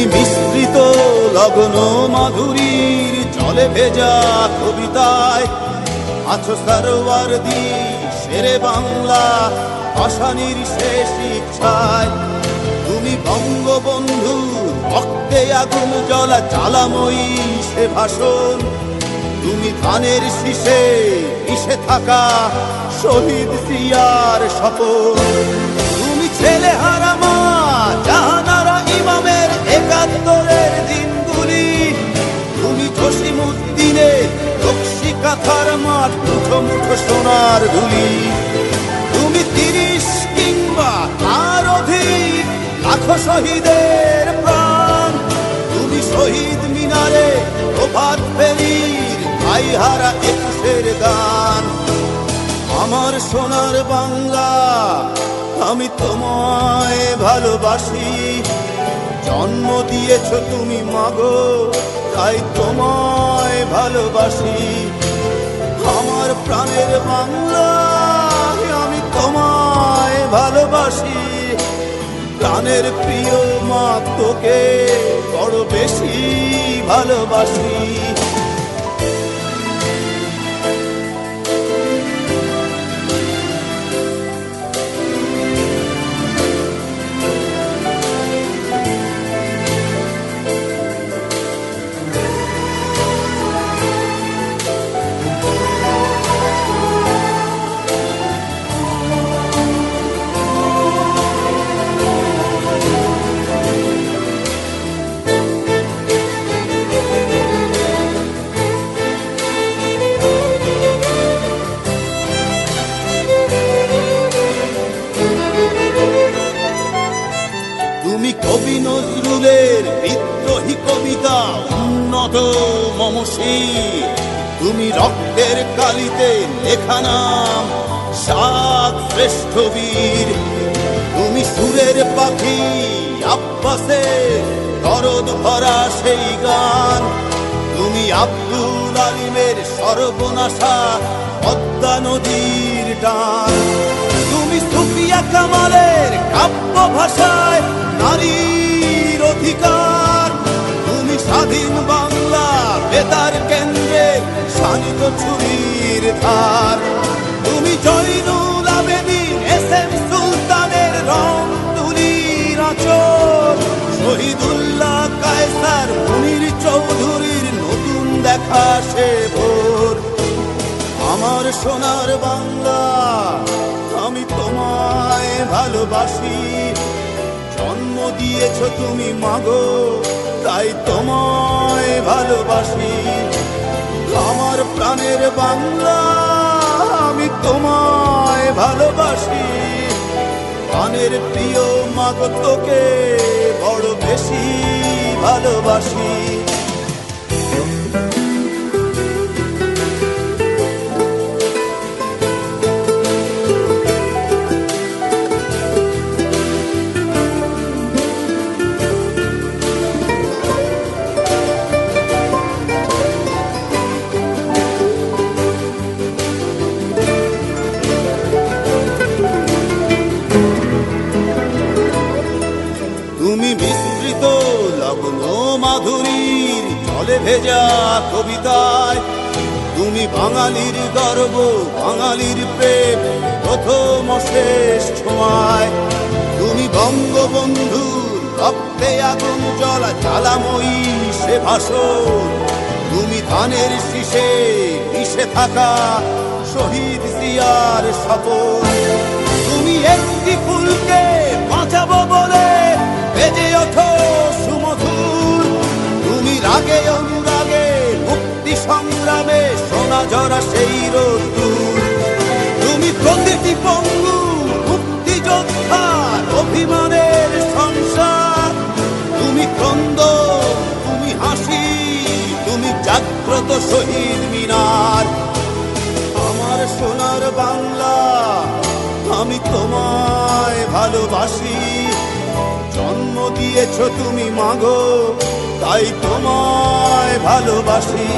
তুমি মিশ্রিত লগ্ন মাধুরীর জলে ভেজা কবিতায় আছো সরওয়ার্দী শেরে বাংলা ভাষানির শেষ ইচ্ছায়। তুমি বঙ্গবন্ধু রক্তে আগুন জ্বলা জ্বালাময়ী সে ভাষণ। তুমি ধানের শীষে মিশে থাকা শহীদ জিয়ার শপথ। তুমি ছেলে হারা মা জাহানারা ইমামের ৭১-এর দিনগুলি। তুমি জসিমউদ্দিনের রক্সি কাঁথার মাঠ মুঠো মুঠো সোনার ধুলি। তুমি ৩০ কিংবা তার অধিক লাখো শহীদের প্রাণ। তুমি শহীদ মিনারে প্রভাত ফেরির ভাইহারা ২১-এর গান। আমার সোনার বাংলা আমি তোমায় ভালোবাসি। জন্ম দিয়েছ তুমি মাগো তাই তোমায় ভালোবাসি। আমার প্রাণের বাংলা আমি তোমায় ভালোবাসি। প্রাণের প্রিয় মা তোকে বড় বেশি ভালোবাসি। তুমি কবি নজরুলের বিদ্রোহী কবিতা উন্নত মমশীর। তুমি রক্তের কালিতে লেখা নাম সাত শ্রেষ্ঠ বীর। তুমি সুরের পাখি আব্বাসের দরদ ভরা সেই গান। তুমি আব্দুল আলিমের সর্বনাশা পদ্মা নদীর টান। তুমি সুফিয়া কামালের কাব্য ভাষায় নারীর অধিকার। তুমি স্বাধীন বাংলা বেতার কেন্দ্রের শানিত ছুরির ধার। তুমি জয়নুল আবেদিন এস.এম. সুলতানের রং তুলির আঁচল। শহীদুল্লাহ কায়সার মুনির চৌধুরীর নতুন দেখা সে ভোর। আমার সোনার বাংলা আমি তোমায় ভালোবাসি। জন্ম দিয়েছ তুমি মাগো তাই তোমায় ভালোবাসি। আমার প্রাণের বাংলা আমি তোমায় ভালোবাসি। প্রাণের প্রিয় মাগো তোকে বড় বেশি ভালোবাসি। তুমি মিশ্রিত লগ্ন মাধুরীর জলে ভেজা কবিতায়। তুমি বাঙালির গর্ব বাঙালির প্রেম প্রথম শেষ ছোঁয়ায়। তুমি বঙ্গবন্ধুর রক্তে আগুন জ্বলা জ্বালাময়ী সে ভাষণ। তুমি ধানের শীষে মিশে থাকা শহীদ জিয়ার শপথ। তুমি একটি ফুলকে বাঁচাবো বলে বেজে ওঠো সুমধুর। তুমি রাগে অনুরাগে মুক্তি সংগ্রামে সোনা ঝরা সেই রোদ্দুর। তুমি প্রতিটি পঙ্গু মুক্তিযোদ্ধার অভিমানের সংসার। তুমি ক্রন্দন তুমি হাসি তুমি জাগ্রত শহীদ মিনার। আমার সোনার বাংলা আমি তোমায় ভালোবাসি। জন্ম দিয়েছ তুমি মাগো তাই তোমায় ভালোবাসি।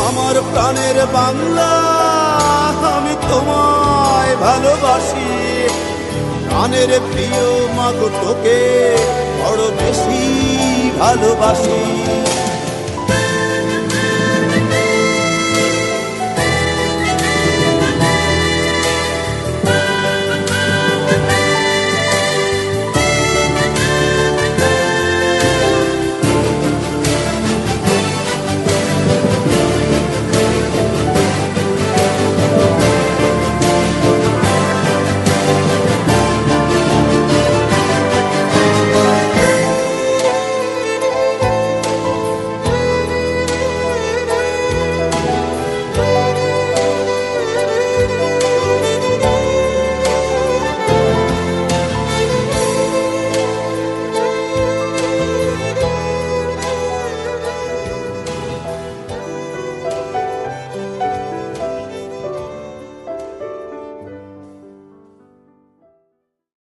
আমার প্রাণের বাংলা আমি তোমায় ভালোবাসি। প্রাণের প্রিয় মাগো তোকে বড় বেশি ভালোবাসি।